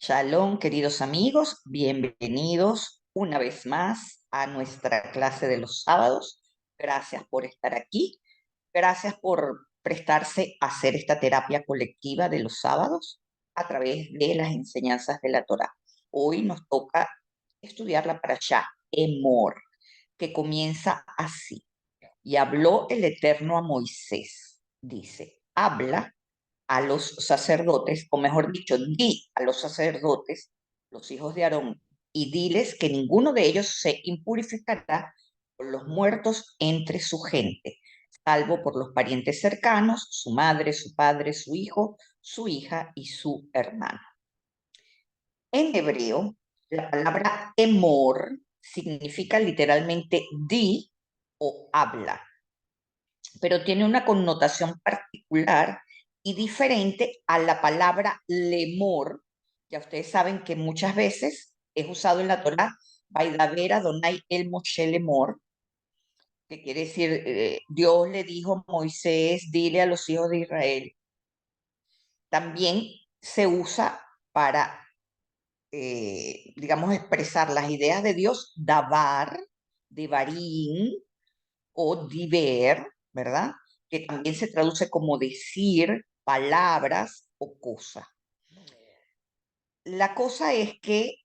Shalom, queridos amigos, bienvenidos una vez más a nuestra clase de los sábados. Gracias por estar aquí, gracias por prestarse a hacer esta terapia colectiva de los sábados a través de las enseñanzas de la Torá. Hoy nos toca estudiar la parashá Emor, que comienza así. Y habló el Eterno a Moisés, dice, habla a los sacerdotes, o mejor dicho, di a los sacerdotes, los hijos de Aarón, y diles que ninguno de ellos se impurificará por los muertos entre su gente, salvo por los parientes cercanos, su madre, su padre, su hijo, su hija y su hermano. En hebreo, la palabra emor significa literalmente di o habla, pero tiene una connotación particular y diferente a la palabra lemor. Ya ustedes saben que muchas veces es usado en la Torá, Vaidaber Adonai el Moshe lemor, que quiere decir, Dios le dijo a Moisés, dile a los hijos de Israel. También se usa para, digamos, expresar las ideas de Dios, davar, devarim, o diver, ¿verdad? Que también se traduce como decir, palabras o cosa. La cosa es que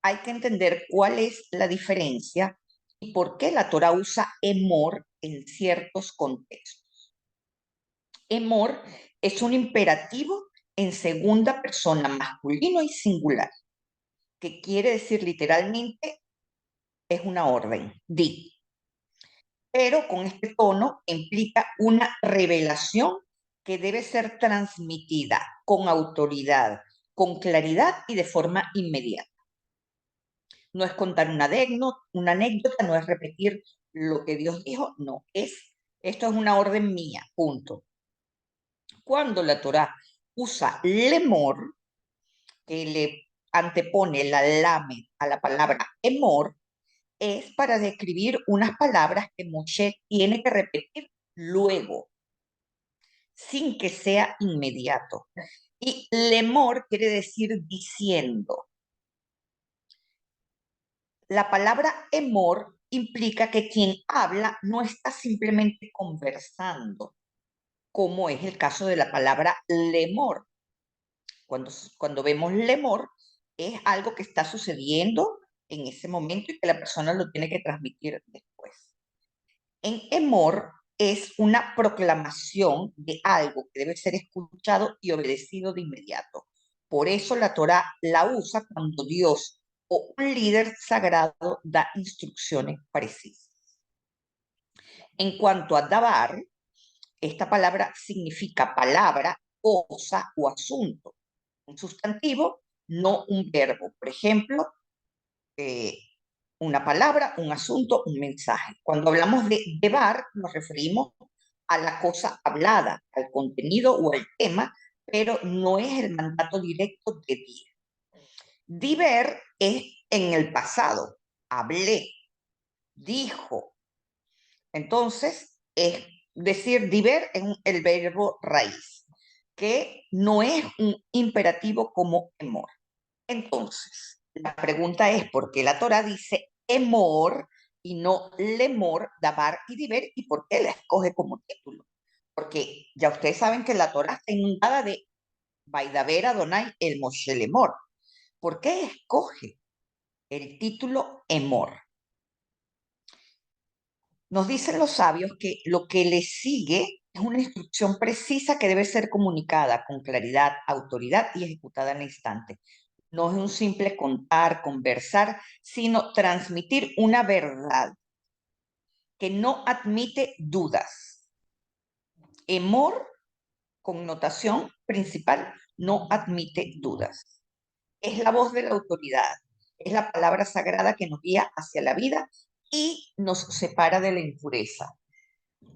hay que entender cuál es la diferencia y por qué la Torah usa emor en ciertos contextos. Emor es un imperativo en segunda persona, masculino y singular, que quiere decir literalmente es una orden, di, pero con este tono implica una revelación que debe ser transmitida con autoridad, con claridad y de forma inmediata. No es contar una anécdota, no es repetir lo que Dios dijo, no, esto es una orden mía, punto. Cuando la Torá usa lemor, que le antepone la lame a la palabra emor, es para describir unas palabras que Moshe tiene que repetir luego, sin que sea inmediato. Y lemor quiere decir diciendo. La palabra emor implica que quien habla no está simplemente conversando, como es el caso de la palabra lemor. Cuando vemos lemor, es algo que está sucediendo en ese momento y que la persona lo tiene que transmitir después. En emor es una proclamación de algo que debe ser escuchado y obedecido de inmediato. Por eso la Torá la usa cuando Dios o un líder sagrado da instrucciones precisas. En cuanto a dabar, esta palabra significa palabra, cosa o asunto. Un sustantivo, no un verbo. Por ejemplo, eh, una palabra, un asunto, un mensaje. Cuando hablamos de debar, nos referimos a la cosa hablada, al contenido o al tema, pero no es el mandato directo de dir. Diver es en el pasado, hablé, dijo. Entonces, es decir, diver es el verbo raíz, que no es un imperativo como emor. Entonces, la pregunta es, ¿por qué la Torah dice emor y no lemor, dabar y diver? ¿Y por qué la escoge como título? Porque ya ustedes saben que la Torah está inundada de Vaidaber Adonai el Moshe lemor. ¿Por qué escoge el título emor? Nos dicen los sabios que lo que le sigue es una instrucción precisa que debe ser comunicada con claridad, autoridad y ejecutada en el instante. No es un simple contar, conversar, sino transmitir una verdad que no admite dudas. Emor, connotación principal, no admite dudas. Es la voz de la autoridad, es la palabra sagrada que nos guía hacia la vida y nos separa de la impureza.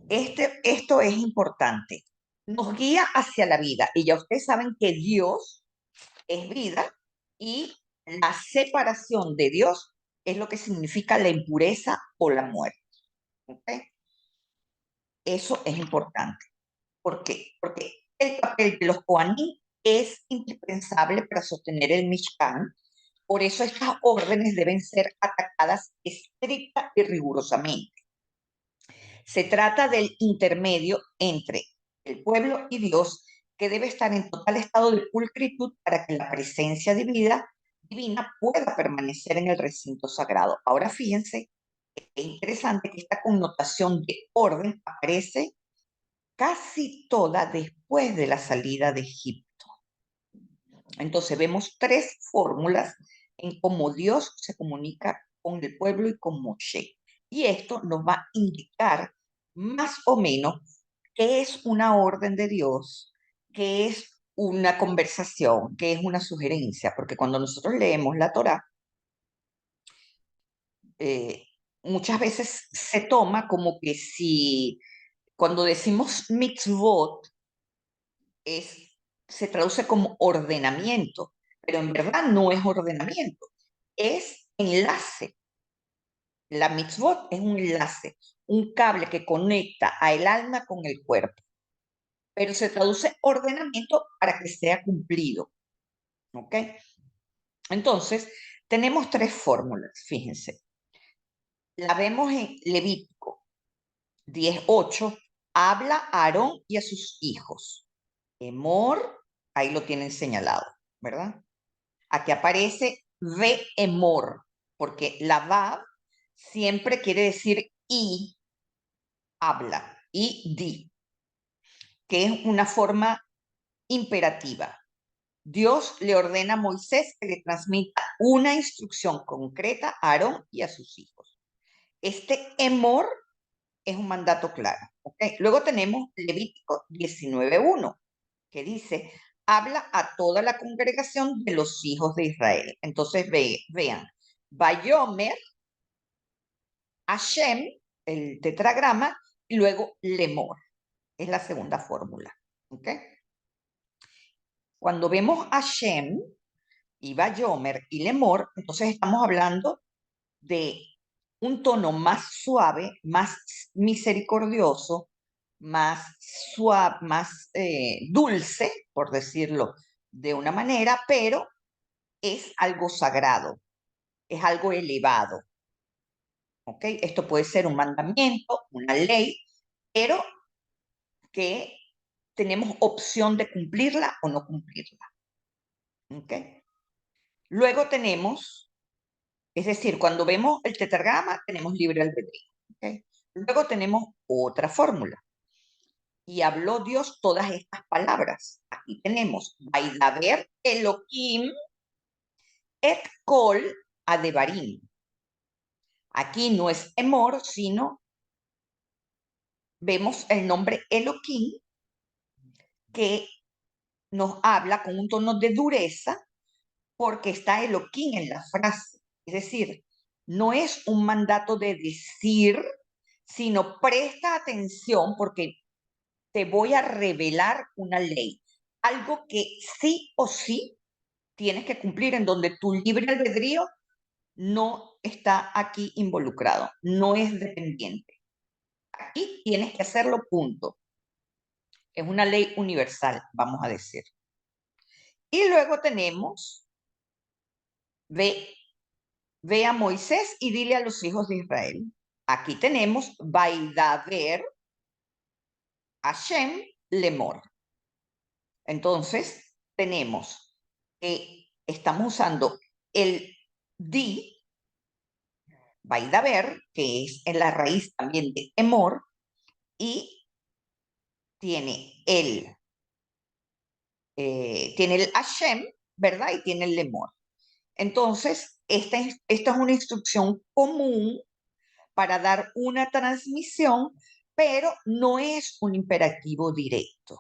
Esto es importante. Nos guía hacia la vida y ya ustedes saben que Dios es vida y la separación de Dios es lo que significa la impureza o la muerte. ¿Okay? Eso es importante. ¿Por qué? Porque el papel de los Kohanim es indispensable para sostener el Mishkan. Por eso estas órdenes deben ser atacadas estricta y rigurosamente. Se trata del intermedio entre el pueblo y Dios, que debe estar en total estado de pulcritud para que la presencia divina pueda permanecer en el recinto sagrado. Ahora fíjense, es interesante que esta connotación de orden aparece casi toda después de la salida de Egipto. Entonces vemos tres fórmulas en cómo Dios se comunica con el pueblo y con Moshe. Y esto nos va a indicar más o menos qué es una orden de Dios, qué es una conversación, qué es una sugerencia, porque cuando nosotros leemos la Torá, eh, muchas veces se toma como que si cuando decimos mitzvot, se traduce como ordenamiento, pero en verdad no es ordenamiento, es enlace. La mitzvot es un enlace, un cable que conecta a el alma con el cuerpo, pero se traduce ordenamiento para que sea cumplido. ¿Ok? Entonces, tenemos tres fórmulas, fíjense. La vemos en Levítico 10:8, habla a Aarón y a sus hijos. Emor, ahí lo tienen señalado, ¿verdad? Aquí aparece ve emor, porque la va siempre quiere decir y habla, y di, que es una forma imperativa. Dios le ordena a Moisés que le transmita una instrucción concreta a Aarón y a sus hijos. Este emor es un mandato claro. ¿Okay? Luego tenemos Levítico 19:1, que dice, habla a toda la congregación de los hijos de Israel. Entonces vean, Bayomer, Hashem, el tetragrama, y luego Lemor. Es la segunda fórmula. ¿Okay? Cuando vemos Hashem y Bayomer y Lemor, entonces estamos hablando de un tono más suave, más misericordioso, más suave, más dulce, por decirlo de una manera, pero es algo sagrado, es algo elevado. ¿Ok? Esto puede ser un mandamiento, una ley, pero que tenemos opción de cumplirla o no cumplirla. ¿Ok? Luego tenemos, es decir, cuando vemos el tetragrama, tenemos libre albedrío. ¿Ok? Luego tenemos otra fórmula. Y habló Dios todas estas palabras. Aquí tenemos, Vaidaber Elohim et kol adebarim. Aquí no es Emor, sino vemos el nombre Elohim que nos habla con un tono de dureza porque está Elohim en la frase. Es decir, no es un mandato de decir, sino presta atención porque te voy a revelar una ley, algo que sí o sí tienes que cumplir, en donde tu libre albedrío no está aquí involucrado, no es dependiente. Aquí tienes que hacerlo, punto. Es una ley universal, vamos a decir. Y luego tenemos, ve a Moisés y dile a los hijos de Israel. Aquí tenemos, Vaidaber Hashem Lemor. Entonces, tenemos que estamos usando el di, Vaidaber, que es en la raíz también de Emor, y tiene tiene el Hashem, ¿verdad? Y tiene el Lemor. Entonces, esta es una instrucción común para dar una transmisión, pero no es un imperativo directo.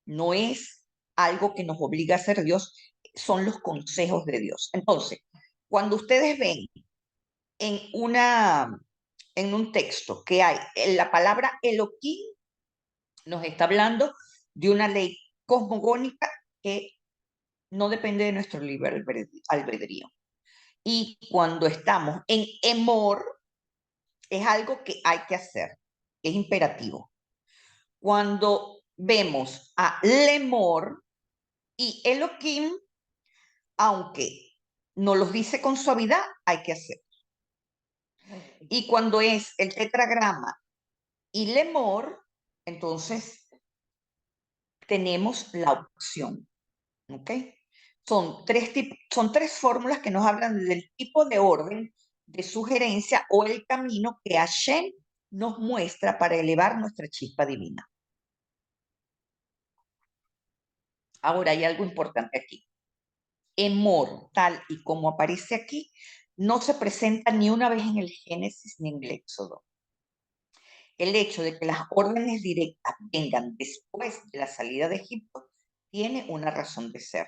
No es algo que nos obliga a hacer Dios, son los consejos de Dios. Entonces, cuando ustedes ven en un texto que hay la palabra Elohim, nos está hablando de una ley cosmogónica que no depende de nuestro libre albedrío. Y cuando estamos en Emor, es algo que hay que hacer, es imperativo. Cuando vemos a Lemor, Y Elohim, aunque no los dice con suavidad, hay que hacer. Y cuando es el tetragrama y lemor, entonces tenemos la opción, ¿ok? Son tres fórmulas que nos hablan del tipo de orden de sugerencia o el camino que Hashem nos muestra para elevar nuestra chispa divina. Ahora hay algo importante aquí. Emor, tal y como aparece aquí, no se presenta ni una vez en el Génesis ni en el Éxodo. El hecho de que las órdenes directas vengan después de la salida de Egipto tiene una razón de ser.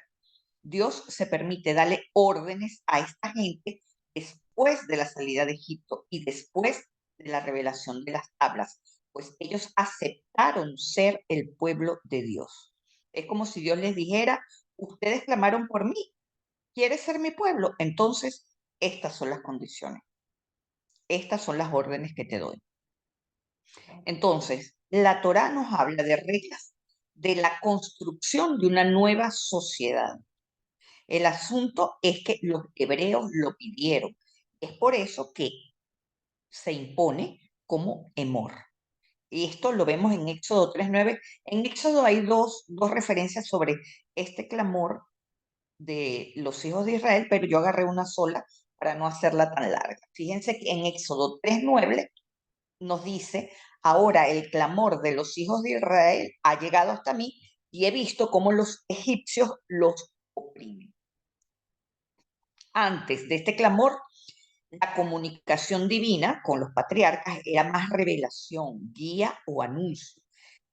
Dios se permite darle órdenes a esta gente después de la salida de Egipto y después de la revelación de las tablas, pues ellos aceptaron ser el pueblo de Dios. Es como si Dios les dijera, ustedes clamaron por mí, ¿quieres ser mi pueblo? Entonces, estas son las condiciones, estas son las órdenes que te doy. Entonces, la Torá nos habla de reglas de la construcción de una nueva sociedad. El asunto es que los hebreos lo pidieron. Es por eso que se impone como emor. Y esto lo vemos en Éxodo 3:9. En Éxodo hay dos referencias sobre este clamor de los hijos de Israel, pero yo agarré una sola para no hacerla tan larga. Fíjense que en Éxodo 3:9 nos dice, ahora el clamor de los hijos de Israel ha llegado hasta mí y he visto cómo los egipcios los oprimen. Antes de este clamor, la comunicación divina con los patriarcas era más revelación, guía o anuncio.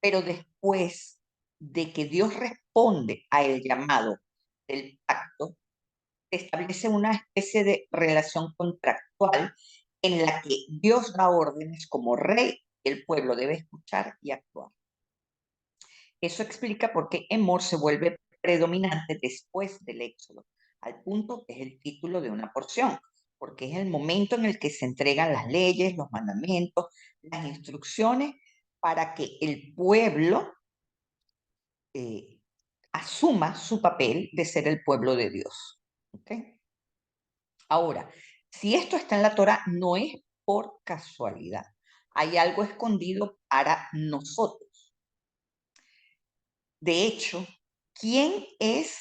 Pero después de que Dios responde a el llamado del pacto, establece una especie de relación contractual en la que Dios da órdenes como rey y el pueblo debe escuchar y actuar. Eso explica por qué Emor se vuelve predominante después del Éxodo, al punto que es el título de una porción, porque es el momento en el que se entregan las leyes, los mandamientos, las instrucciones para que el pueblo eh, asuma su papel de ser el pueblo de Dios. ¿Okay? Ahora, si esto está en la Torah, no es por casualidad. Hay algo escondido para nosotros. De hecho, ¿quién es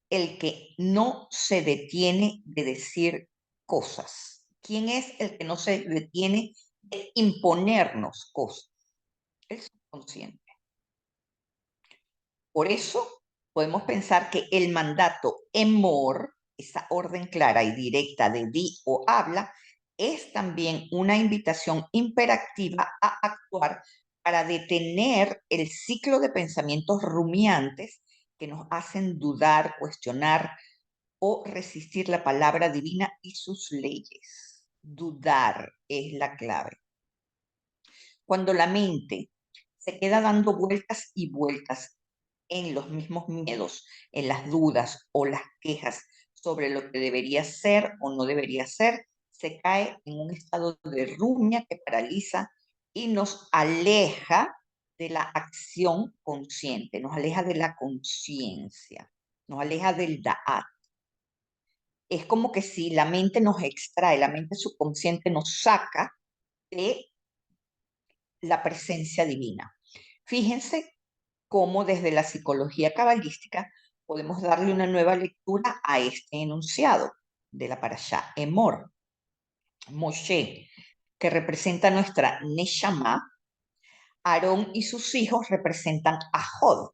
el que no se detiene de decir cosas? ¿Quién es el que no se detiene de imponernos cosas? El subconsciente. Por eso podemos pensar que el mandato emor, esa orden clara y directa de di o habla, es también una invitación imperativa a actuar para detener el ciclo de pensamientos rumiantes que nos hacen dudar, cuestionar o resistir la palabra divina y sus leyes. Dudar es la clave. Cuando la mente se queda dando vueltas y vueltas en los mismos miedos, en las dudas o las quejas sobre lo que debería ser o no debería ser, se cae en un estado de rumia que paraliza y nos aleja de la acción consciente, nos aleja de la conciencia, nos aleja del da'at. Es como que si la mente nos extrae, la mente subconsciente nos saca de la presencia divina. Fíjense cómo desde la psicología cabalística podemos darle una nueva lectura a este enunciado de la parashá Emor. Moshe, que representa nuestra Neshama, Aarón y sus hijos representan a Jod,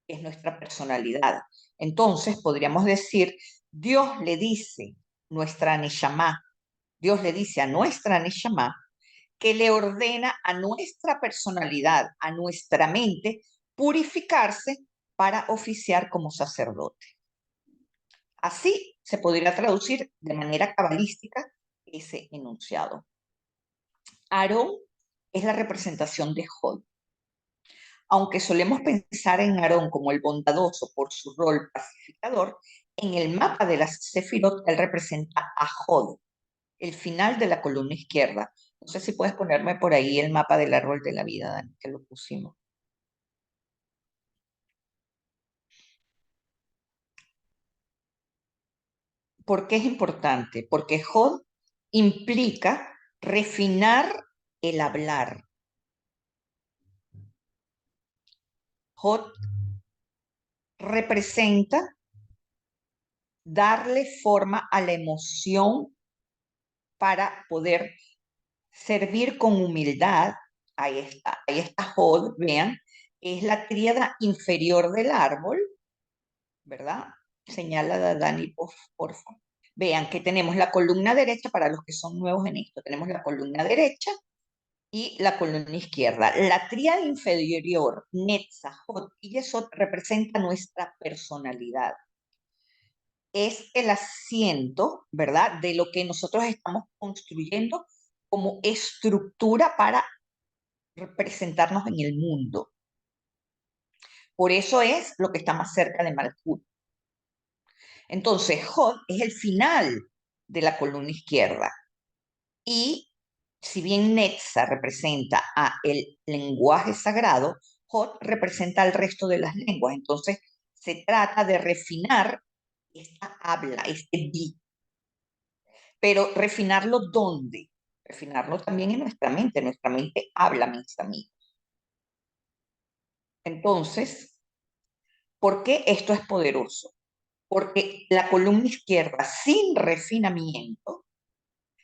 que es nuestra personalidad. Entonces podríamos decir, Dios le dice nuestra Neshama, Dios le dice a nuestra Neshama que le ordena a nuestra personalidad, a nuestra mente, purificarse para oficiar como sacerdote. Así se podría traducir de manera cabalística ese enunciado. Aarón es la representación de Jod. Aunque solemos pensar en Aarón como el bondadoso por su rol pacificador, en el mapa de las Sefirot él representa a Jod, el final de la columna izquierda. No sé si puedes ponerme por ahí el mapa del árbol de la vida, Dani, que lo pusimos. ¿Por qué es importante? Porque Hod implica refinar el hablar. Hod representa darle forma a la emoción para poder servir con humildad. Ahí está Hod, vean, es la tríada inferior del árbol, ¿verdad? Señala a Dani, por favor. Vean que tenemos la columna derecha, para los que son nuevos en esto, tenemos la columna derecha y la columna izquierda. La tríada inferior, Netzach, Hod y Yesod, representa nuestra personalidad. Es el asiento, ¿verdad?, de lo que nosotros estamos construyendo como estructura para representarnos en el mundo. Por eso es lo que está más cerca de Malkut. Entonces, Hod es el final de la columna izquierda. Y si bien Netzach representa a el lenguaje sagrado, Hod representa al resto de las lenguas. Entonces, se trata de refinar esta habla, este di. Pero refinarlo ¿dónde? Refinarlo también en nuestra mente. Nuestra mente habla, mis amigos. Entonces, ¿por qué esto es poderoso? Porque la columna izquierda sin refinamiento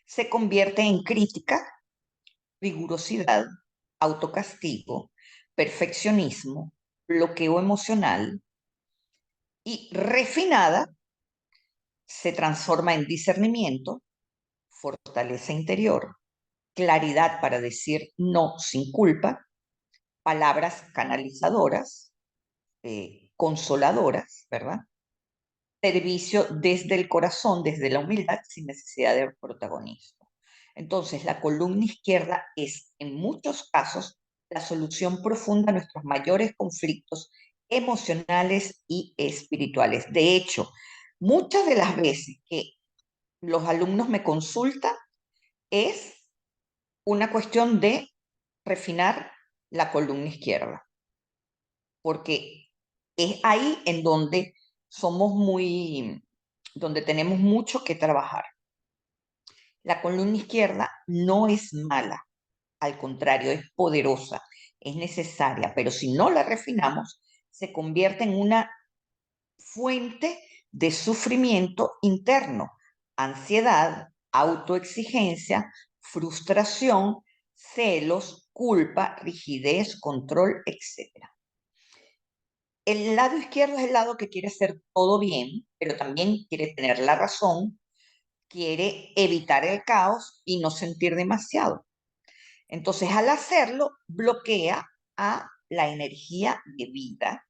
se convierte en crítica, rigurosidad, autocastigo, perfeccionismo, bloqueo emocional, y refinada se transforma en discernimiento, fortaleza interior, claridad para decir no sin culpa, palabras canalizadoras, consoladoras, ¿verdad? Servicio desde el corazón, desde la humildad, sin necesidad de protagonismo. Entonces, la columna izquierda es, en muchos casos, la solución profunda a nuestros mayores conflictos emocionales y espirituales. De hecho, muchas de las veces que los alumnos me consultan es una cuestión de refinar la columna izquierda, porque es ahí en donde donde tenemos mucho que trabajar. La columna izquierda no es mala, al contrario, es poderosa, es necesaria, pero si no la refinamos, se convierte en una fuente de sufrimiento interno, ansiedad, autoexigencia, frustración, celos, culpa, rigidez, control, etc. El lado izquierdo es el lado que quiere hacer todo bien, pero también quiere tener la razón, quiere evitar el caos y no sentir demasiado. Entonces, al hacerlo, bloquea a la energía de vida,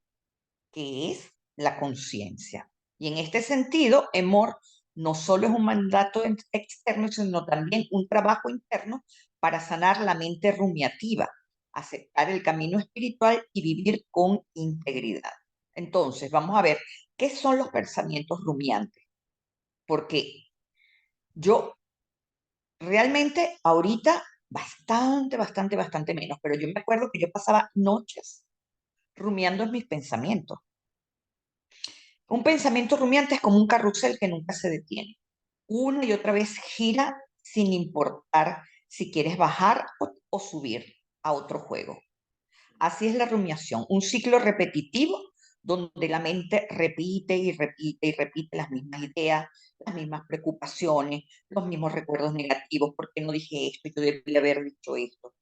que es la conciencia. Y en este sentido, Emor no solo es un mandato externo, sino también un trabajo interno para sanar la mente rumiativa, aceptar el camino espiritual y vivir con integridad. Entonces, vamos a ver, ¿qué son los pensamientos rumiantes? Porque yo realmente ahorita bastante menos, pero yo me acuerdo que yo pasaba noches rumiando en mis pensamientos. Un pensamiento rumiante es como un carrusel que nunca se detiene. Una y otra vez gira sin importar si quieres bajar o subir a otro juego. Así es la rumiación, un ciclo repetitivo donde la mente repite y repite y repite las mismas ideas, las mismas preocupaciones, los mismos recuerdos negativos. ¿Por qué no dije esto? Yo debía haber dicho esto.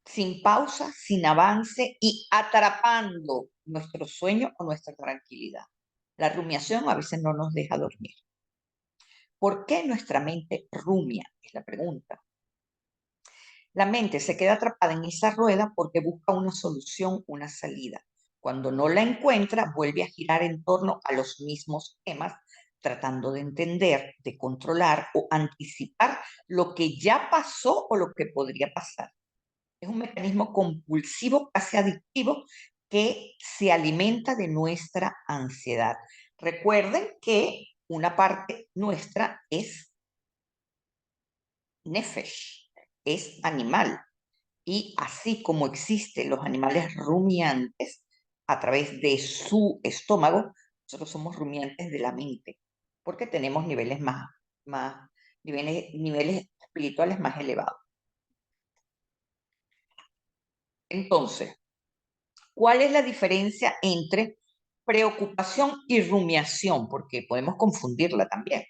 Sin pausa, sin avance y atrapando nuestro sueño o nuestra tranquilidad. La rumiación a veces no nos deja dormir. ¿Por qué nuestra mente rumia? Es la pregunta. La mente se queda atrapada en esa rueda porque busca una solución, una salida. Cuando no la encuentra, vuelve a girar en torno a los mismos temas, tratando de entender, de controlar o anticipar lo que ya pasó o lo que podría pasar. Es un mecanismo compulsivo, casi adictivo, que se alimenta de nuestra ansiedad. Recuerden que una parte nuestra es nefesh, es animal. Y así como existen los animales rumiantes a través de su estómago, nosotros somos rumiantes de la mente. porque tenemos niveles espirituales más elevados. Entonces, ¿cuál es la diferencia entre preocupación y rumiación? Porque podemos confundirla también.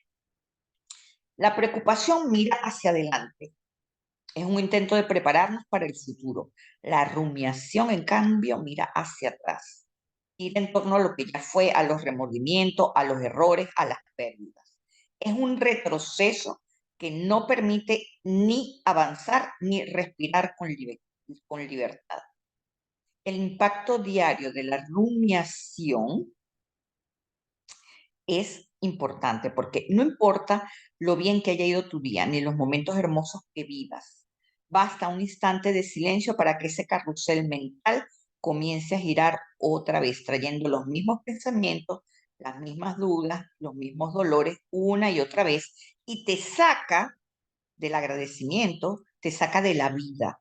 La preocupación mira hacia adelante. Es un intento de prepararnos para el futuro. La rumiación, en cambio, mira hacia atrás. Ir en torno a lo que ya fue, a los remordimientos, a los errores, a las pérdidas. Es un retroceso que no permite ni avanzar ni respirar con libertad. El impacto diario de la rumiación es importante porque no importa lo bien que haya ido tu día ni los momentos hermosos que vivas. Basta un instante de silencio para que ese carrusel mental comience a girar otra vez, trayendo los mismos pensamientos, las mismas dudas, los mismos dolores una y otra vez, y te saca del agradecimiento, te saca de la vida,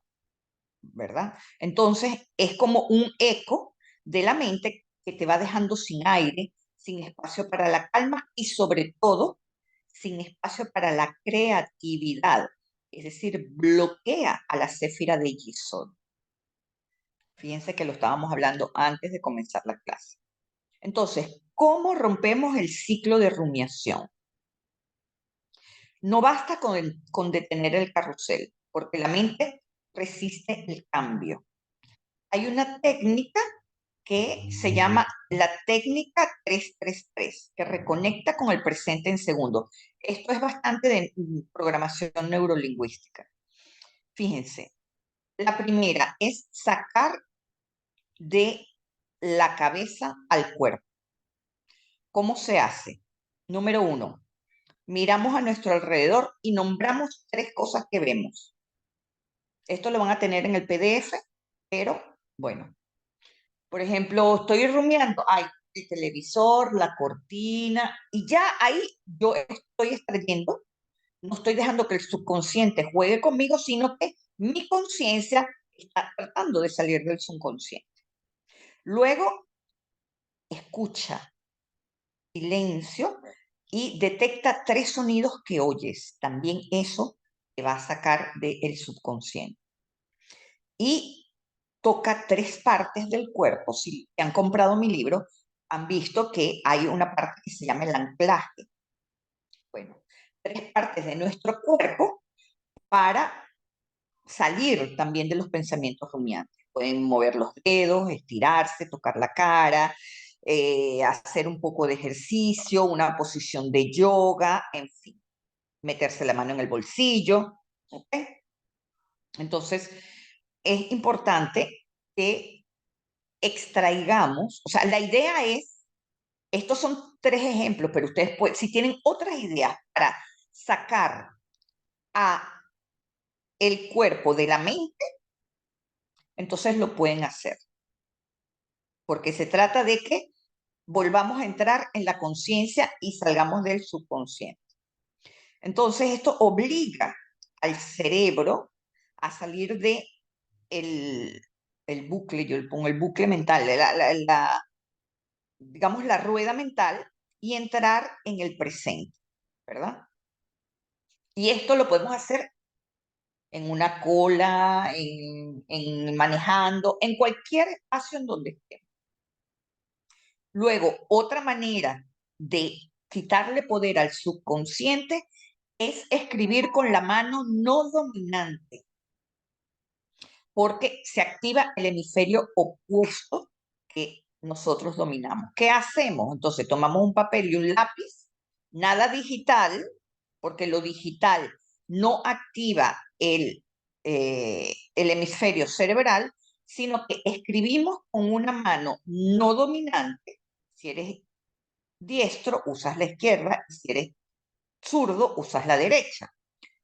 ¿verdad? Entonces es como un eco de la mente que te va dejando sin aire, sin espacio para la calma y sobre todo sin espacio para la creatividad. Es decir, bloquea a la céfira de Yesod. Fíjense que lo estábamos hablando antes de comenzar la clase. Entonces, ¿cómo rompemos el ciclo de rumiación? No basta con detener el carrusel, porque la mente resiste el cambio. Hay una técnica que se llama la técnica 333, que reconecta con el presente en segundos. Esto es bastante de programación neurolingüística. Fíjense, la primera es sacar de la cabeza al cuerpo. ¿Cómo se hace? Número 1, miramos a nuestro alrededor y nombramos 3 cosas que vemos. Esto lo van a tener en el PDF, pero bueno, por ejemplo, estoy rumiando, ay, el televisor, la cortina, y ya ahí yo estoy extrayendo, no estoy dejando que el subconsciente juegue conmigo, sino que mi conciencia está tratando de salir del subconsciente. Luego, escucha, silencio, y detecta 3 sonidos que oyes. También eso te va a sacar del subconsciente. Y toca 3 partes del cuerpo. Si han comprado mi libro, han visto que hay una parte que se llama el anclaje. Bueno, 3 partes de nuestro cuerpo para salir también de los pensamientos rumiantes. Pueden mover los dedos, estirarse, tocar la cara, hacer un poco de ejercicio, una posición de yoga, en fin, meterse la mano en el bolsillo. ¿Okay? Entonces, es importante que extraigamos, o sea, la idea es, estos son 3 ejemplos, pero ustedes pueden, si tienen otras ideas para sacar a el cuerpo de la mente, entonces lo pueden hacer, porque se trata de que volvamos a entrar en la conciencia y salgamos del subconsciente. Entonces esto obliga al cerebro a salir de el bucle, yo le pongo el bucle mental, digamos la rueda mental y entrar en el presente, ¿verdad? Y esto lo podemos hacer en una cola, en manejando, en cualquier espacio en donde estemos. Luego, otra manera de quitarle poder al subconsciente es escribir con la mano no dominante, porque se activa el hemisferio opuesto que nosotros dominamos. ¿Qué hacemos? Entonces tomamos un papel y un lápiz, nada digital, porque lo digital no activa el hemisferio cerebral, sino que escribimos con una mano no dominante. Si eres diestro, usas la izquierda, y si eres zurdo, usas la derecha.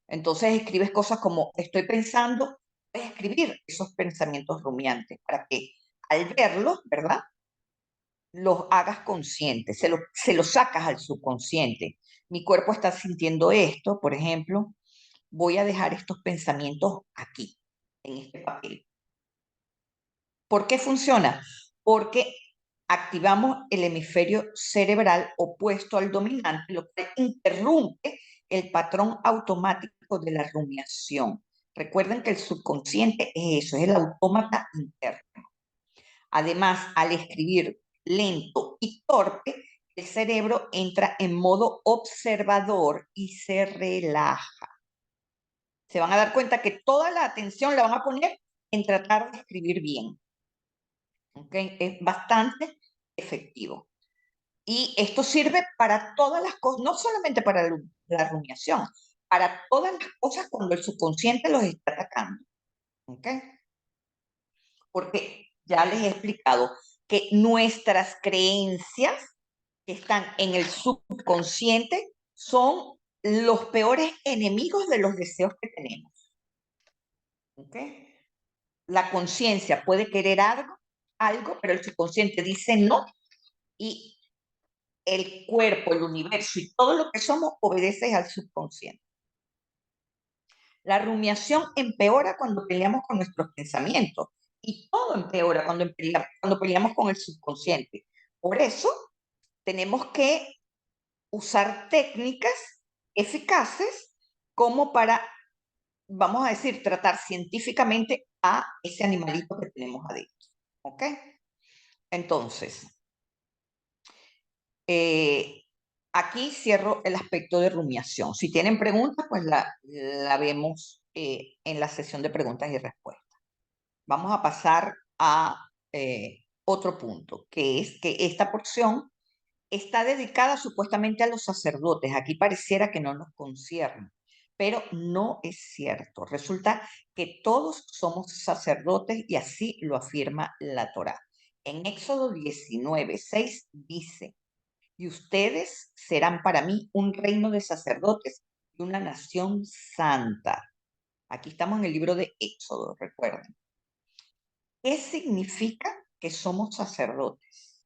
Entonces escribes cosas como estoy pensando, puedes escribir esos pensamientos rumiantes para que al verlos, ¿verdad? Los hagas conscientes, se los sacas al subconsciente. Mi cuerpo está sintiendo esto, por ejemplo, voy a dejar estos pensamientos aquí, en este papel. ¿Por qué funciona? Porque activamos el hemisferio cerebral opuesto al dominante, lo cual interrumpe el patrón automático de la rumiación. Recuerden que el subconsciente es eso, es el autómata interno. Además, al escribir lento y torpe, el cerebro entra en modo observador y se relaja. Se van a dar cuenta que toda la atención la van a poner en tratar de escribir bien. ¿Okay? Es bastante efectivo. Y esto sirve para todas las cosas, no solamente para la rumiación, para todas las cosas cuando el subconsciente los está atacando. ¿Okay? Porque ya les he explicado que nuestras creencias que están en el subconsciente son los peores enemigos de los deseos que tenemos. ¿Okay? La conciencia puede querer algo, pero el subconsciente dice no, y el cuerpo, el universo y todo lo que somos obedece al subconsciente. La rumiación empeora cuando peleamos con nuestros pensamientos y todo empeora cuando peleamos con el subconsciente. Por eso tenemos que usar técnicas eficaces como para, vamos a decir, tratar científicamente a ese animalito que tenemos adentro. ¿Ok? Entonces, aquí cierro el aspecto de rumiación. Si tienen preguntas, pues la vemos en la sesión de preguntas y respuestas. Vamos a pasar a otro punto, que es que esta porción está dedicada supuestamente a los sacerdotes. Aquí pareciera que no nos concierne, pero no es cierto. Resulta que todos somos sacerdotes y así lo afirma la Torá. En Éxodo 19:6 dice: y ustedes serán para mí un reino de sacerdotes y una nación santa. Aquí estamos en el libro de Éxodo, recuerden. ¿Qué significa que somos sacerdotes?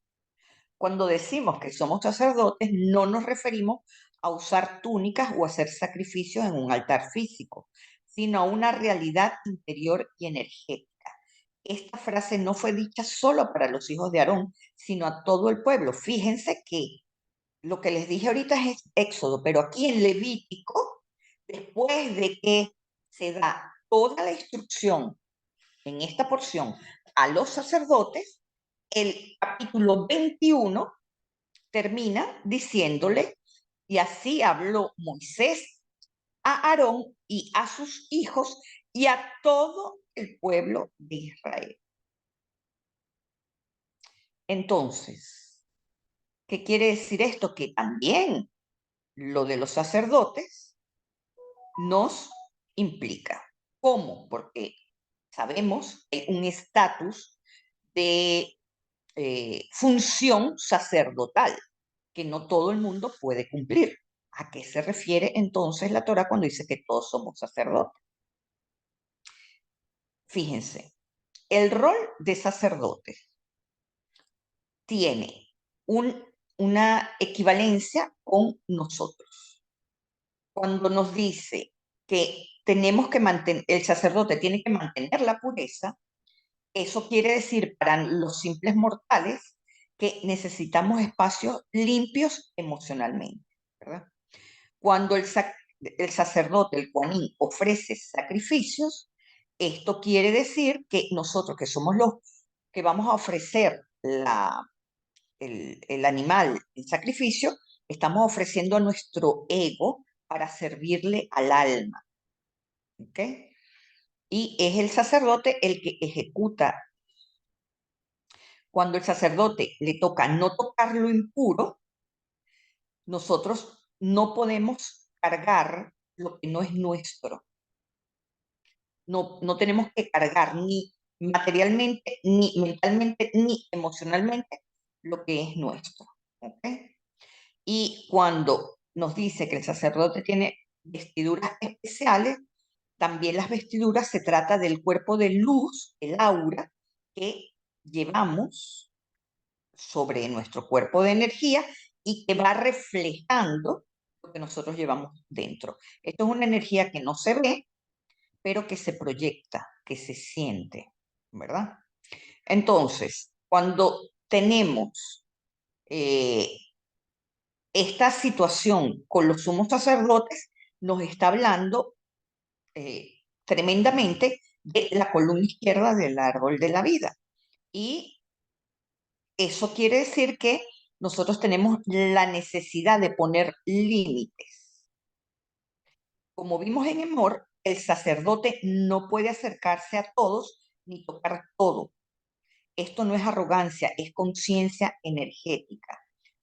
Cuando decimos que somos sacerdotes, no nos referimos a usar túnicas o hacer sacrificios en un altar físico, sino a una realidad interior y energética. Esta frase no fue dicha solo para los hijos de Aarón, sino a todo el pueblo. Fíjense que lo que les dije ahorita es Éxodo, pero aquí en Levítico, después de que se da toda la instrucción en esta porción a los sacerdotes, el capítulo 21 termina diciéndole: y así habló Moisés a Aarón y a sus hijos y a todo el pueblo de Israel. Entonces, ¿qué quiere decir esto? Que también lo de los sacerdotes nos implica. ¿Cómo? Porque sabemos que hay un estatus de función sacerdotal que no todo el mundo puede cumplir. ¿A qué se refiere entonces la Torá cuando dice que todos somos sacerdotes? Fíjense, el rol de sacerdote tiene una equivalencia con nosotros. Cuando nos dice que tenemos que mantener, el sacerdote tiene que mantener la pureza, eso quiere decir para los simples mortales que necesitamos espacios limpios emocionalmente, ¿verdad? Cuando el sacerdote, el Kohanim, ofrece sacrificios, esto quiere decir que nosotros, que somos los que vamos a ofrecer el animal en sacrificio, estamos ofreciendo a nuestro ego para servirle al alma. ¿Ok? Y es el sacerdote el que ejecuta. Cuando el sacerdote le toca no tocar lo impuro, nosotros no podemos cargar lo que no es nuestro. No tenemos que cargar ni materialmente, ni mentalmente, ni emocionalmente lo que es nuestro. ¿Okay? Y cuando nos dice que el sacerdote tiene vestiduras especiales, también las vestiduras se trata del cuerpo de luz, el aura, que llevamos sobre nuestro cuerpo de energía y que va reflejando lo que nosotros llevamos dentro. Esto es una energía que no se ve, pero que se proyecta, que se siente, ¿verdad? Entonces, cuando tenemos esta situación con los sumos sacerdotes, nos está hablando tremendamente de la columna izquierda del árbol de la vida. Y eso quiere decir que nosotros tenemos la necesidad de poner límites. Como vimos en Emor, el sacerdote no puede acercarse a todos ni tocar todo. Esto no es arrogancia, es conciencia energética.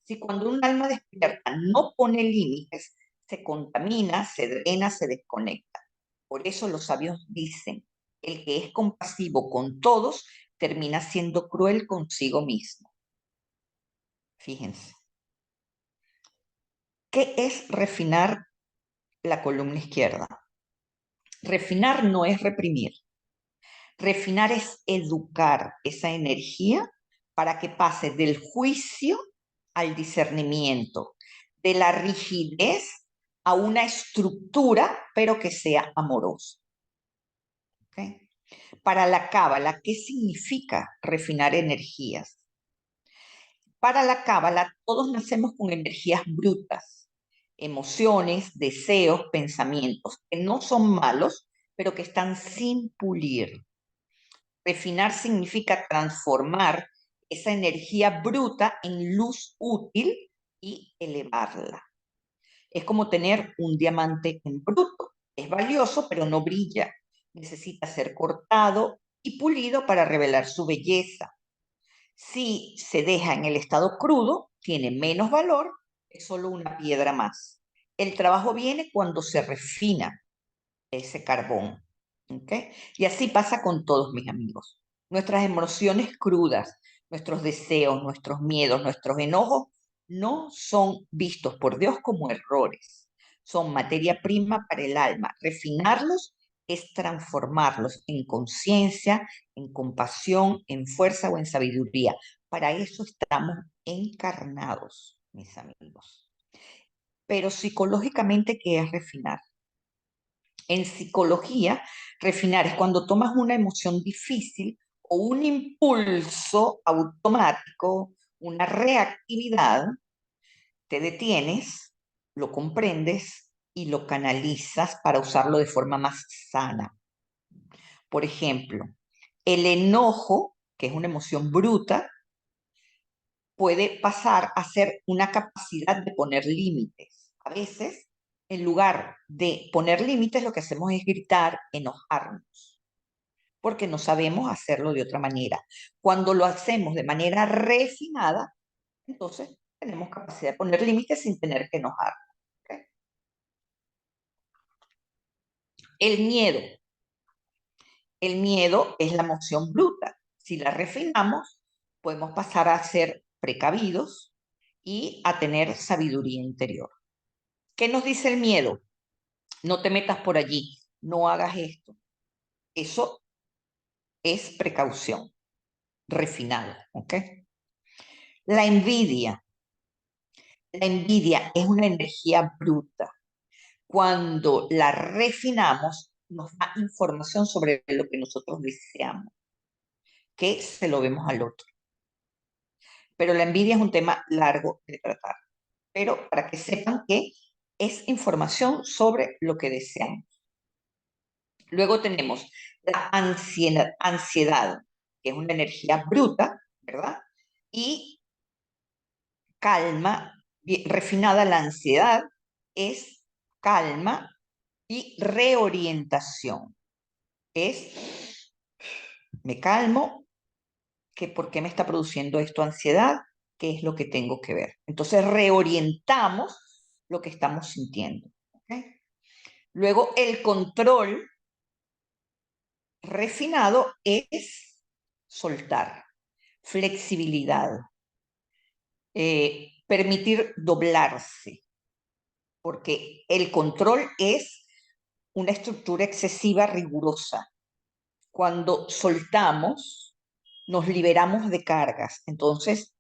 Si cuando un alma despierta no pone límites, se contamina, se drena, se desconecta. Por eso los sabios dicen, el que es compasivo con todos termina siendo cruel consigo mismo. Fíjense. ¿Qué es refinar la columna izquierda? Refinar no es reprimir. Refinar es educar esa energía para que pase del juicio al discernimiento, de la rigidez a una estructura, pero que sea amorosa. ¿Okay? Para la Cábala, ¿qué significa refinar energías? Para la Cábala, todos nacemos con energías brutas, emociones, deseos, pensamientos, que no son malos, pero que están sin pulir. Refinar significa transformar esa energía bruta en luz útil y elevarla. Es como tener un diamante en bruto. Es valioso, pero no brilla. Necesita ser cortado y pulido para revelar su belleza. Si se deja en el estado crudo, tiene menos valor, es solo una piedra más. El trabajo viene cuando se refina ese carbón. ¿Okay? Y así pasa con todos mis amigos. Nuestras emociones crudas, nuestros deseos, nuestros miedos, nuestros enojos, no son vistos por Dios como errores. Son materia prima para el alma. Refinarlos es transformarlos en conciencia, en compasión, en fuerza o en sabiduría. Para eso estamos encarnados, mis amigos. Pero psicológicamente, ¿qué es refinar? En psicología, refinar es cuando tomas una emoción difícil o un impulso automático, una reactividad, te detienes, lo comprendes y lo canalizas para usarlo de forma más sana. Por ejemplo, el enojo, que es una emoción bruta, puede pasar a ser una capacidad de poner límites. A veces, en lugar de poner límites, lo que hacemos es gritar, enojarnos, porque no sabemos hacerlo de otra manera. Cuando lo hacemos de manera refinada, entonces tenemos capacidad de poner límites sin tener que enojarnos. ¿Okay? El miedo. El miedo es la emoción bruta. Si la refinamos, podemos pasar a ser precavidos y a tener sabiduría interior. ¿Qué nos dice el miedo? No te metas por allí, no hagas esto. Eso es precaución, refinado, ¿ok? La envidia. La envidia es una energía bruta. Cuando la refinamos, nos da información sobre lo que nosotros deseamos, que se lo vemos al otro. Pero la envidia es un tema largo de tratar. Pero para que sepan que es información sobre lo que deseamos. Luego tenemos la ansiedad, que es una energía bruta, ¿verdad? Y calma, refinada la ansiedad es calma y reorientación. Es, me calmo, que por qué me está produciendo esto ansiedad, qué es lo que tengo que ver. Entonces reorientamos lo que estamos sintiendo. ¿Okay? Luego el control refinado es soltar, flexibilidad, permitir doblarse, porque el control es una estructura excesiva, rigurosa. Cuando soltamos, nos liberamos de cargas. Entonces,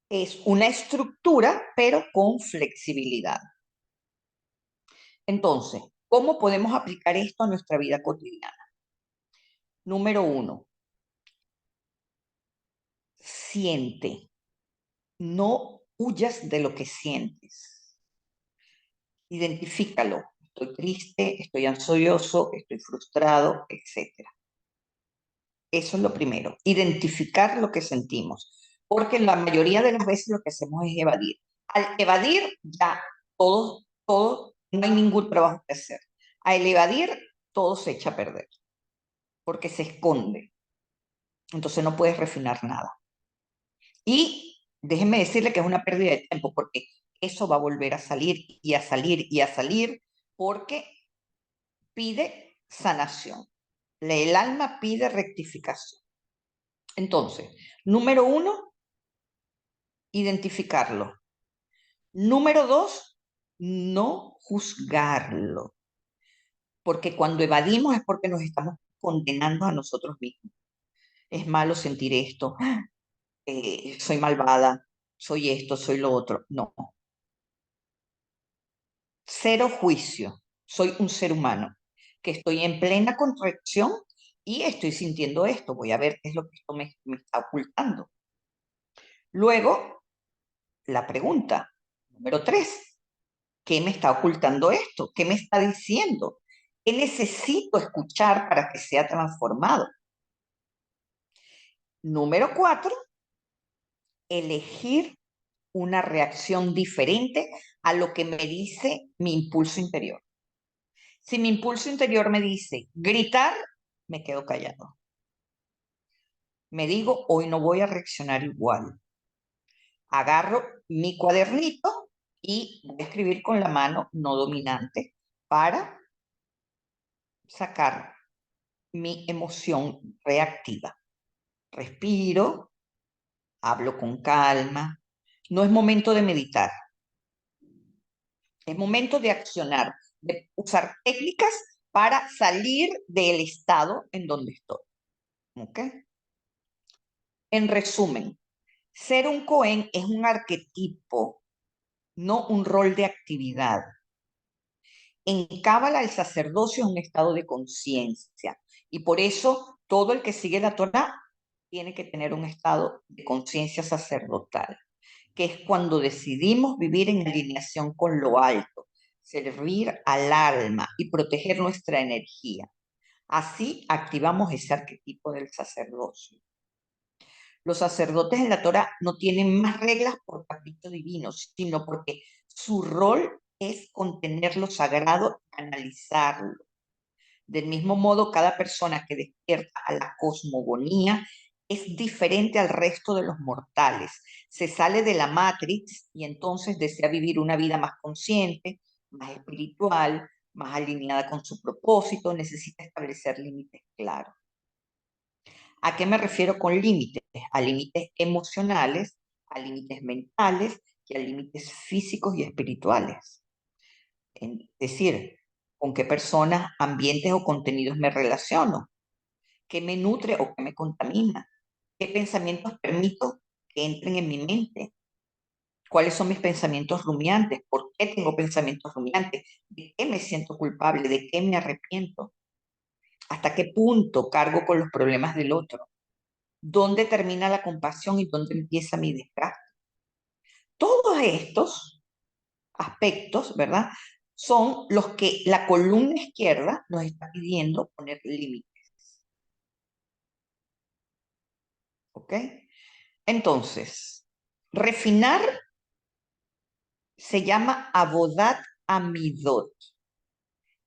es una estructura, pero con flexibilidad. Entonces, ¿cómo podemos aplicar esto a nuestra vida cotidiana? Número 1, siente. No huyas de lo que sientes. Identifícalo. Estoy triste, estoy ansioso, estoy frustrado, etc. Eso es lo primero. Identificar lo que sentimos. Porque la mayoría de las veces lo que hacemos es evadir. Al evadir, ya no hay ningún trabajo que hacer. Al evadir, todo se echa a perder. Porque se esconde. Entonces no puedes refinar nada. Y déjenme decirle que es una pérdida de tiempo, porque eso va a volver a salir y a salir y a salir, porque pide sanación. El alma pide rectificación. Entonces, número 1, identificarlo. Número 2, no juzgarlo. Porque cuando evadimos es porque nos estamos condenando a nosotros mismos. Es malo sentir esto, soy malvada, soy esto, soy lo otro. No, cero juicio. Soy un ser humano que estoy en plena contracción y estoy sintiendo esto. Voy a ver qué es lo que esto me está ocultando. Luego, la pregunta número 3. ¿Qué me está ocultando esto? ¿Qué me está diciendo? ¿Qué necesito escuchar para que sea transformado? Número 4. Elegir una reacción diferente a lo que me dice mi impulso interior. Si mi impulso interior me dice gritar, me quedo callado. Me digo, hoy no voy a reaccionar igual. Agarro mi cuadernito y voy a escribir con la mano no dominante para sacar mi emoción reactiva. Respiro, hablo con calma. No es momento de meditar, es momento de accionar, de usar técnicas para salir del estado en donde estoy. ¿Ok? En resumen, ser un Cohen es un arquetipo, no un rol de actividad. En Cábala el sacerdocio es un estado de conciencia y por eso todo el que sigue la Torá tiene que tener un estado de conciencia sacerdotal, que es cuando decidimos vivir en alineación con lo alto, servir al alma y proteger nuestra energía. Así activamos ese arquetipo del sacerdocio. Los sacerdotes en la Torah no tienen más reglas por capricho divino, sino porque su rol es contener lo sagrado, analizarlo. Del mismo modo, cada persona que despierta a la cosmogonía es diferente al resto de los mortales. Se sale de la Matrix y entonces desea vivir una vida más consciente, más espiritual, más alineada con su propósito, necesita establecer límites claros. ¿A qué me refiero con límites? A límites emocionales, a límites mentales y a límites físicos y espirituales. Es decir, con qué personas, ambientes o contenidos me relaciono, qué me nutre o qué me contamina, qué pensamientos permito que entren en mi mente, cuáles son mis pensamientos rumiantes, por qué tengo pensamientos rumiantes, de qué me siento culpable, de qué me arrepiento, hasta qué punto cargo con los problemas del otro, dónde termina la compasión y dónde empieza mi desgaste. Todos estos aspectos, ¿verdad? Son los que la columna izquierda nos está pidiendo poner límites. ¿Ok? Entonces, refinar se llama Abodat Amidot,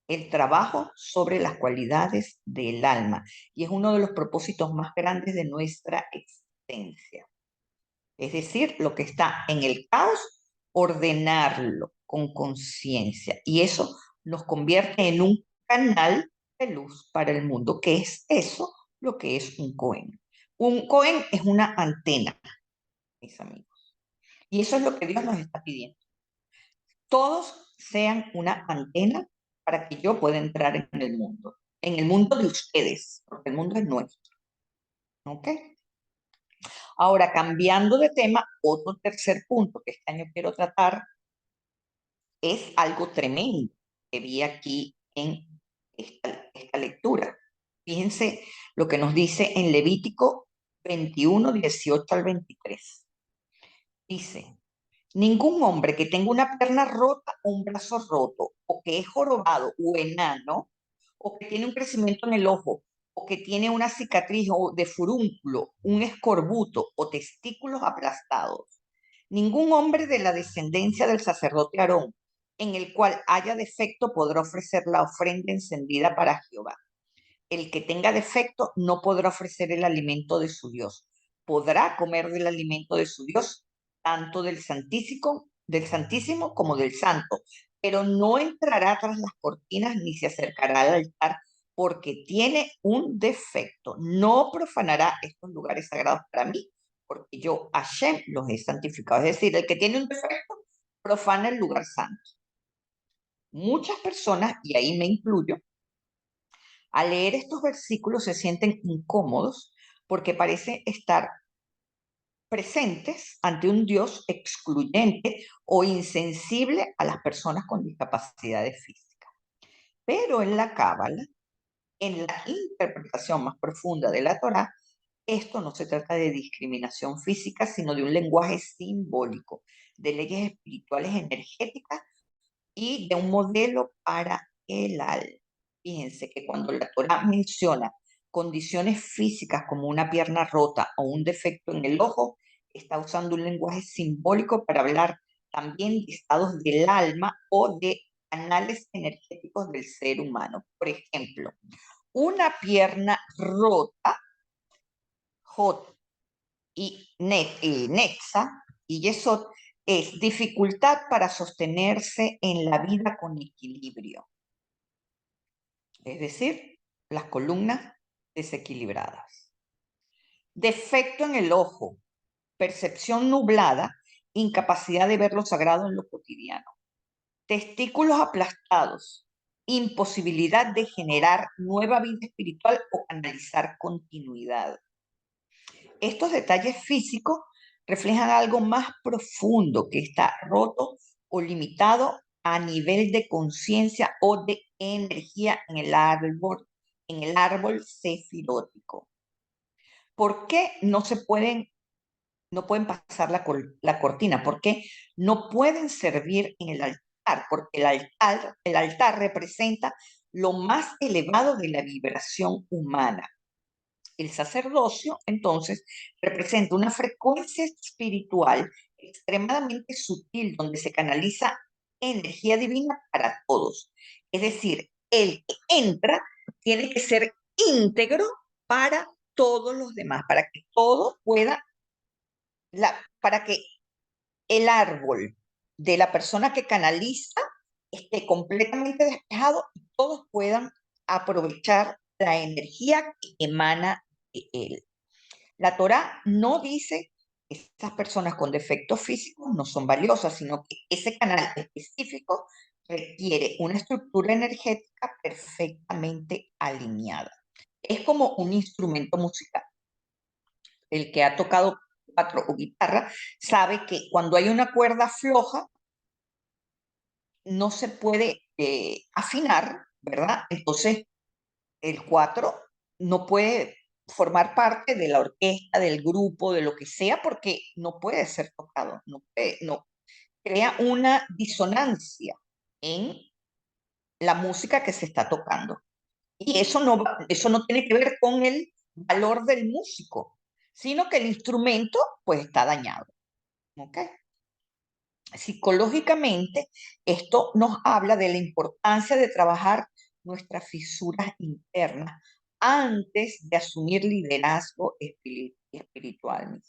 el trabajo sobre las cualidades del alma, y es uno de los propósitos más grandes de nuestra existencia. Es decir, lo que está en el caos, ordenarlo con conciencia. Y eso nos convierte en un canal de luz para el mundo, que es eso lo que es un Cohen. Un Cohen es una antena, mis amigos. Y eso es lo que Dios nos está pidiendo. Todos sean una antena para que yo pueda entrar en el mundo de ustedes, porque el mundo es nuestro. ¿Ok? Ahora, cambiando de tema, otro tercer punto que este año quiero tratar es algo tremendo que vi aquí en esta lectura. Fíjense lo que nos dice en Levítico 21, 18 al 23. Dice, ningún hombre que tenga una pierna rota o un brazo roto, o que es jorobado o enano, o que tiene un crecimiento en el ojo, o que tiene una cicatriz o de furúnculo, un escorbuto o testículos aplastados. Ningún hombre de la descendencia del sacerdote Aarón, en el cual haya defecto, podrá ofrecer la ofrenda encendida para Jehová. El que tenga defecto no podrá ofrecer el alimento de su Dios. Podrá comer del alimento de su Dios, tanto del Santísimo como del Santo, pero no entrará tras las cortinas ni se acercará al altar porque tiene un defecto. No profanará estos lugares sagrados para mí, porque yo, Hashem, los he santificado. Es decir, el que tiene un defecto profana el lugar santo. Muchas personas, y ahí me incluyo, al leer estos versículos se sienten incómodos porque parece estar presentes ante un Dios excluyente o insensible a las personas con discapacidades físicas. Pero en la Cábala, en la interpretación más profunda de la Torá, esto no se trata de discriminación física, sino de un lenguaje simbólico, de leyes espirituales energéticas y de un modelo para el alma. Fíjense que cuando la Torah menciona condiciones físicas como una pierna rota o un defecto en el ojo, está usando un lenguaje simbólico para hablar también de estados del alma o de canales energéticos del ser humano. Por ejemplo, una pierna rota, Hot y Netza y Yesod, es dificultad para sostenerse en la vida con equilibrio, es decir, las columnas desequilibradas. Defecto en el ojo, percepción nublada, incapacidad de ver lo sagrado en lo cotidiano. Testículos aplastados, imposibilidad de generar nueva vida espiritual o canalizar continuidad. Estos detalles físicos reflejan algo más profundo que está roto o limitado a nivel de conciencia o de energía en el árbol cefirótico. ¿Por qué no pueden pasar la cortina? ¿Por qué no pueden servir en el altar? Porque el altar representa lo más elevado de la vibración humana. El sacerdocio, entonces, representa una frecuencia espiritual extremadamente sutil donde se canaliza energía divina para todos. Es decir, el que entra tiene que ser íntegro para todos los demás, para que todo pueda, para que el árbol de la persona que canaliza esté completamente despejado y todos puedan aprovechar la energía que emana de él. La Torá no dice que estas personas con defectos físicos no son valiosas, sino que ese canal específico requiere una estructura energética perfectamente alineada. Es como un instrumento musical. El que ha tocado cuatro o guitarra sabe que cuando hay una cuerda floja no se puede afinar, ¿verdad? Entonces el 4 no puede formar parte de la orquesta, del grupo, de lo que sea, porque no puede ser tocado, no crea una disonancia en la música que se está tocando. Y eso no tiene que ver con el valor del músico, sino que el instrumento pues está dañado. ¿Ok? Psicológicamente, esto nos habla de la importancia de trabajar nuestras fisuras internas antes de asumir liderazgo espiritual.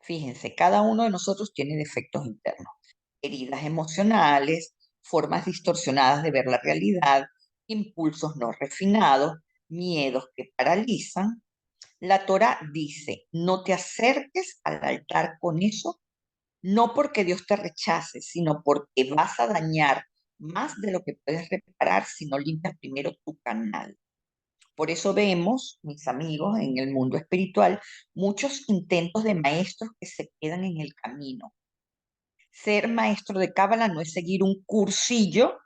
Fíjense, cada uno de nosotros tiene defectos internos, heridas emocionales, formas distorsionadas de ver la realidad, impulsos no refinados, miedos que paralizan. La Torah dice, no te acerques al altar con eso, no porque Dios te rechace, sino porque vas a dañar más de lo que puedes reparar si no limpias primero tu canal. Por eso vemos, mis amigos, en el mundo espiritual, muchos intentos de maestros que se quedan en el camino. Ser maestro de Cábala no es seguir un cursillo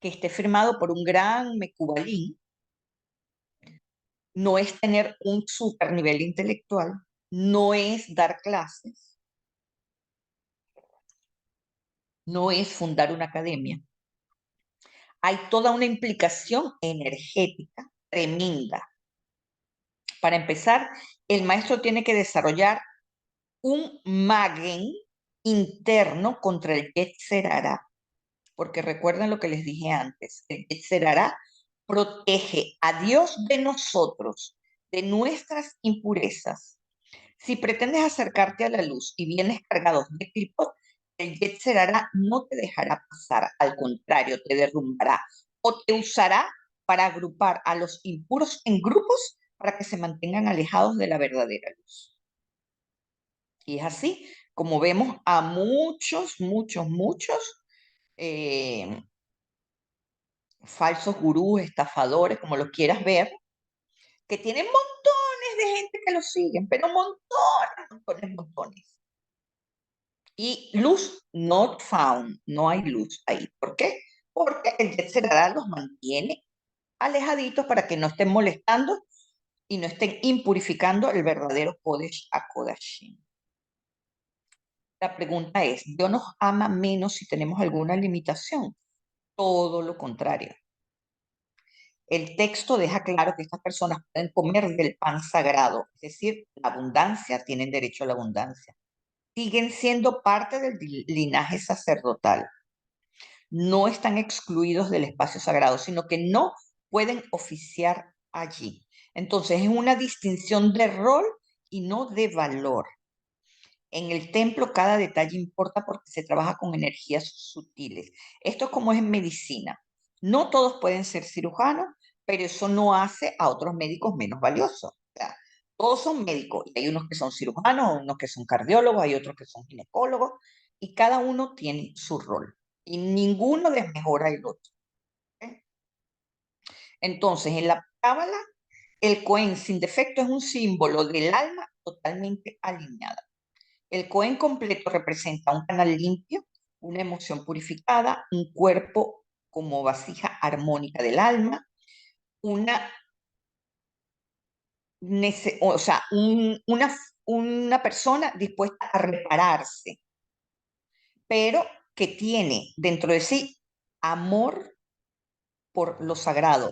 que esté firmado por un gran mecubalín, no es tener un super nivel intelectual, no es dar clases, no es fundar una academia. Hay toda una implicación energética tremenda. Para empezar, el maestro tiene que desarrollar un Magen interno contra el Yetzer Hará, porque recuerden lo que les dije antes, el Yetzer Hará protege a Dios de nosotros, de nuestras impurezas. Si pretendes acercarte a la luz y vienes cargado de clipot, el Yetzer Hará no te dejará pasar, al contrario, te derrumbará o te usará para agrupar a los impuros en grupos para que se mantengan alejados de la verdadera luz. Y es así como vemos a muchos eh, falsos gurús, estafadores, como los quieras ver, que tienen montones de gente que los siguen, pero montones. Y luz not found, no hay luz ahí. ¿Por qué? Porque el Yetzer Hará los mantiene alejaditos para que no estén molestando y no estén impurificando el verdadero Kodesh HaKodashim. La pregunta es, ¿Dios nos ama menos si tenemos alguna limitación? Todo lo contrario. El texto deja claro que estas personas pueden comer del pan sagrado, es decir, la abundancia, tienen derecho a la abundancia. Siguen siendo parte del linaje sacerdotal. No están excluidos del espacio sagrado, sino que no pueden oficiar allí. Entonces, es una distinción de rol y no de valor. En el templo cada detalle importa porque se trabaja con energías sutiles. Esto es como es en medicina. No todos pueden ser cirujanos, pero eso no hace a otros médicos menos valiosos. O sea, todos son médicos y hay unos que son cirujanos, unos que son cardiólogos, hay otros que son ginecólogos y cada uno tiene su rol y ninguno desmejora el otro. ¿Ok? Entonces, en la cábala, el Cohen sin defecto es un símbolo del alma totalmente alineada. El Cohen completo representa un canal limpio, una emoción purificada, un cuerpo como vasija armónica del alma, una, o sea, una persona dispuesta a repararse, pero que tiene dentro de sí amor por lo sagrado,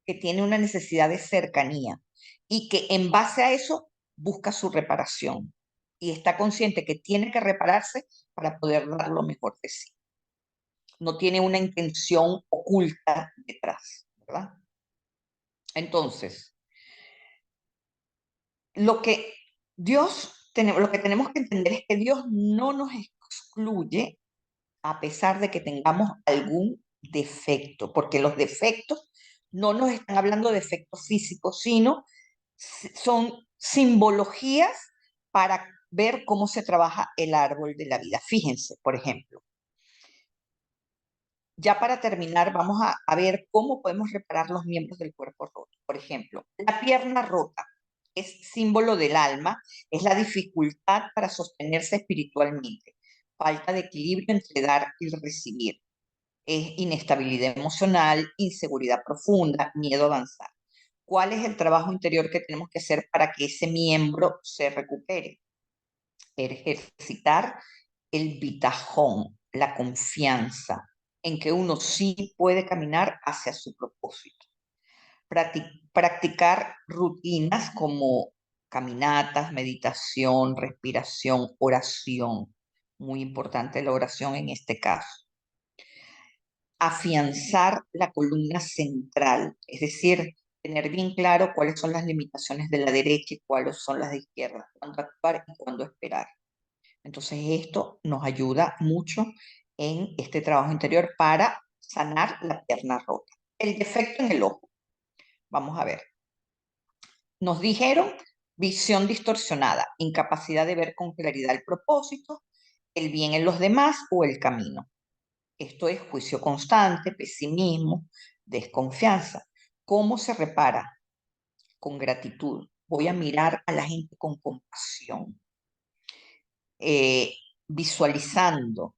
que tiene una necesidad de cercanía y que en base a eso busca su reparación y está consciente que tiene que repararse para poder dar lo mejor de sí. No tiene una intención oculta detrás, ¿verdad? Entonces, lo que lo que tenemos que entender es que Dios no nos excluye a pesar de que tengamos algún defecto, porque los defectos no nos están hablando de defectos físicos, sino son simbologías para ver cómo se trabaja el árbol de la vida. Fíjense, por ejemplo, ya para terminar, vamos a ver cómo podemos reparar los miembros del cuerpo roto. Por ejemplo, la pierna rota es símbolo del alma, es la dificultad para sostenerse espiritualmente, falta de equilibrio entre dar y recibir, es inestabilidad emocional, inseguridad profunda, miedo a avanzar. ¿Cuál es el trabajo interior que tenemos que hacer para que ese miembro se recupere? Ejercitar el bitajón, la confianza en que uno sí puede caminar hacia su propósito. Practicar rutinas como caminatas, meditación, respiración, oración. Muy importante la oración en este caso. Afianzar la columna central, es decir, tener bien claro cuáles son las limitaciones de la derecha y cuáles son las de izquierda, cuándo actuar y cuándo esperar. Entonces esto nos ayuda mucho en este trabajo interior para sanar la pierna rota. El defecto en el ojo. Vamos a ver. Nos dijeron visión distorsionada, incapacidad de ver con claridad el propósito, el bien en los demás o el camino. Esto es juicio constante, pesimismo, desconfianza. ¿Cómo se repara? Con gratitud. Voy a mirar a la gente con compasión. Visualizando,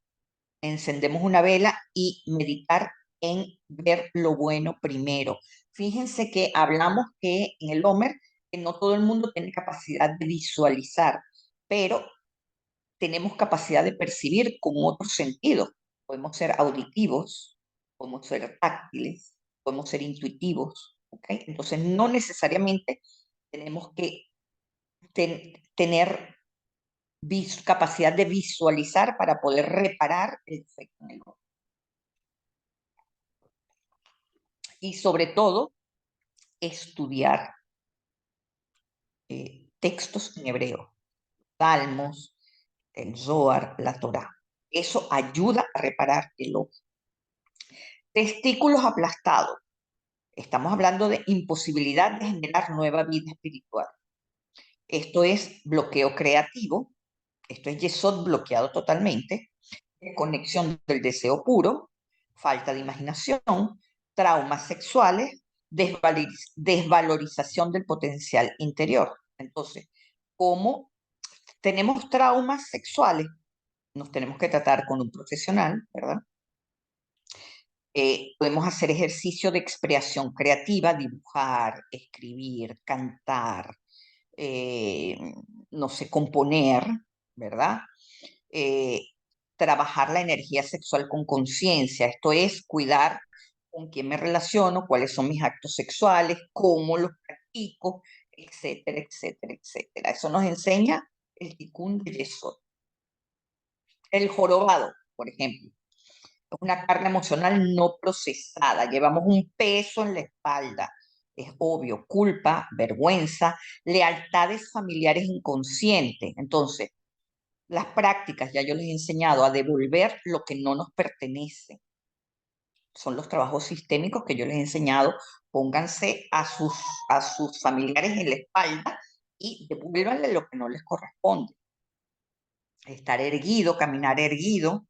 encendemos una vela y meditar en ver lo bueno primero. Fíjense que hablamos que en el Homer, que no todo el mundo tiene capacidad de visualizar, pero tenemos capacidad de percibir con otros sentidos. podemos ser auditivos, podemos ser táctiles, podemos ser intuitivos, ¿ok? Entonces, no necesariamente tenemos que tener capacidad de visualizar para poder reparar el defecto en el otro. Y sobre todo, estudiar textos en hebreo, salmos, el Zohar, la Torá. Eso ayuda a reparar el ojo. Testículos aplastados. Estamos hablando de imposibilidad de generar nueva vida espiritual. Esto es bloqueo creativo, esto es yesod bloqueado totalmente, desconexión del deseo puro, falta de imaginación, traumas sexuales, desvalorización del potencial interior. Entonces, como tenemos traumas sexuales, nos tenemos que tratar con un profesional, ¿verdad? Podemos hacer ejercicio de expresión creativa, dibujar, escribir, cantar, no sé, componer, ¿verdad? Eh, trabajar la energía sexual con conciencia, esto es cuidar con quién me relaciono, cuáles son mis actos sexuales, cómo los practico, etcétera, etcétera, etcétera. Eso nos enseña el Tikkun de Yesod. El jorobado, por ejemplo, es una carga emocional no procesada, llevamos un peso en la espalda, es obvio, culpa, vergüenza, lealtades familiares inconscientes. Entonces, las prácticas, ya yo les he enseñado a devolver lo que no nos pertenece. Son los trabajos sistémicos que yo les he enseñado. Pónganse a sus familiares en la espalda y devuélvanle lo que no les corresponde. Estar erguido, caminar erguido,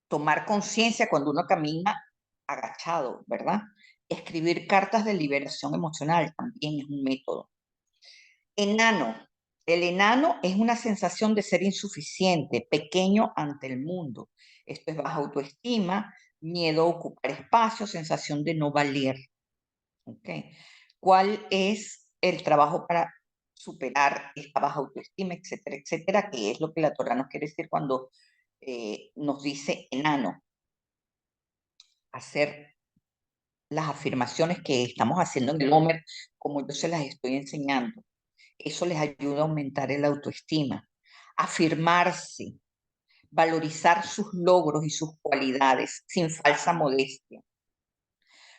tomar conciencia cuando uno camina agachado, ¿verdad? Escribir cartas de liberación emocional también es un método. Enano. El enano es una sensación de ser insuficiente, pequeño ante el mundo. Esto es baja autoestima, miedo a ocupar espacio, sensación de no valer. ¿Okay? ¿Cuál es el trabajo para superar esta baja autoestima, etcétera, etcétera? Que es lo que la Torah nos quiere decir cuando nos dice enano. Hacer las afirmaciones que estamos haciendo en el Homer, como yo se las estoy enseñando. Eso les ayuda a aumentar el autoestima, afirmarse, valorizar sus logros y sus cualidades sin falsa modestia,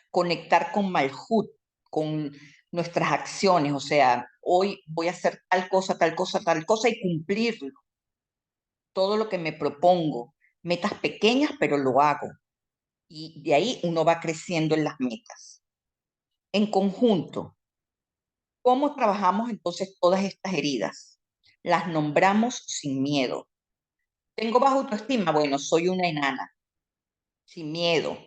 conectar con Malhut, con nuestras acciones, o sea, hoy voy a hacer tal cosa, tal cosa, tal cosa y cumplirlo. Todo lo que me propongo, metas pequeñas, pero lo hago. Y de ahí uno va creciendo en las metas. En conjunto, ¿cómo trabajamos entonces todas estas heridas? Las nombramos sin miedo. ¿Tengo baja autoestima? Bueno, soy una enana, sin miedo,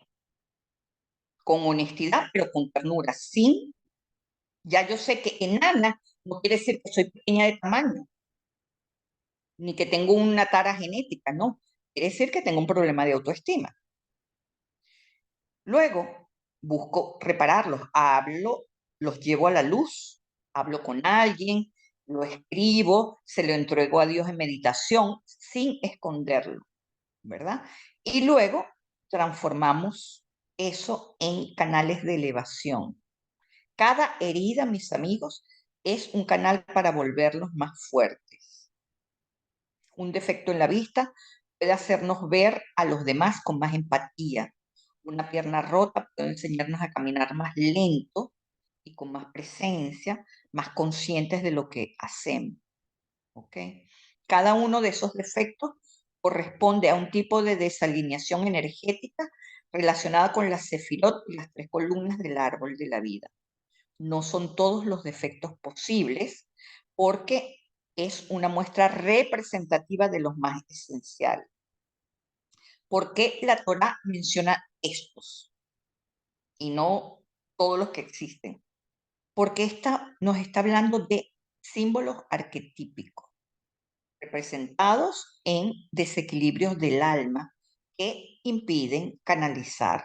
con honestidad, pero con ternura, sin, ya yo sé que enana no quiere decir que soy pequeña de tamaño, ni que tengo una tara genética, no. Quiere decir que tengo un problema de autoestima. Luego, busco repararlos, hablo, los llevo a la luz, hablo con alguien, lo escribo, se lo entrego a Dios en meditación, sin esconderlo, ¿verdad? Y luego transformamos eso en canales de elevación. Cada herida, mis amigos, es un canal para volverlos más fuertes. Un defecto en la vista puede hacernos ver a los demás con más empatía. Una pierna rota puede enseñarnos a caminar más lento y con más presencia, más conscientes de lo que hacemos. ¿Ok? Cada uno de esos defectos corresponde a un tipo de desalineación energética relacionada con la sefirot y las 3 columnas del árbol de la vida. No son todos los defectos posibles porque es una muestra representativa de los más esenciales. ¿Por qué la Torah menciona estos y no todos los que existen? Porque esta nos está hablando de símbolos arquetípicos representados en desequilibrios del alma que impiden canalizar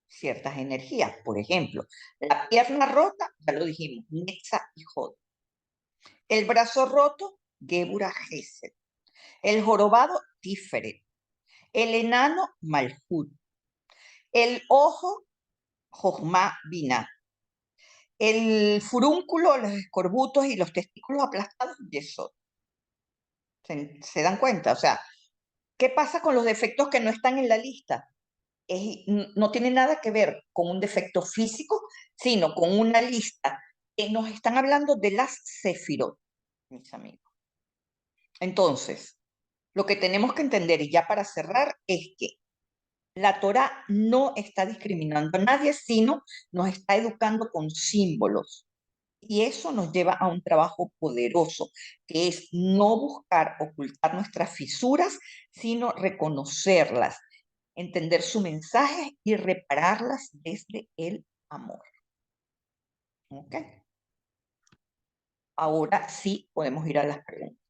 ciertas energías. Por ejemplo, la pierna rota, ya lo dijimos, Nexa y Jod. El brazo roto, Gebura Gesed. El jorobado, Tiferet. El enano, Malhut. El ojo, Jochma Binah. El furúnculo, los escorbutos y los testículos aplastados, Yesod. ¿Se dan cuenta? O sea, ¿qué pasa con los defectos que no están en la lista? No tiene nada que ver con un defecto físico, sino con una lista que nos están hablando de las sefirot, mis amigos. Entonces, lo que tenemos que entender, y ya para cerrar, es que la Torá no está discriminando a nadie, sino nos está educando con símbolos. Y eso nos lleva a un trabajo poderoso, que es no buscar ocultar nuestras fisuras, sino reconocerlas, entender su mensaje y repararlas desde el amor. ¿Ok? Ahora sí podemos ir a las preguntas.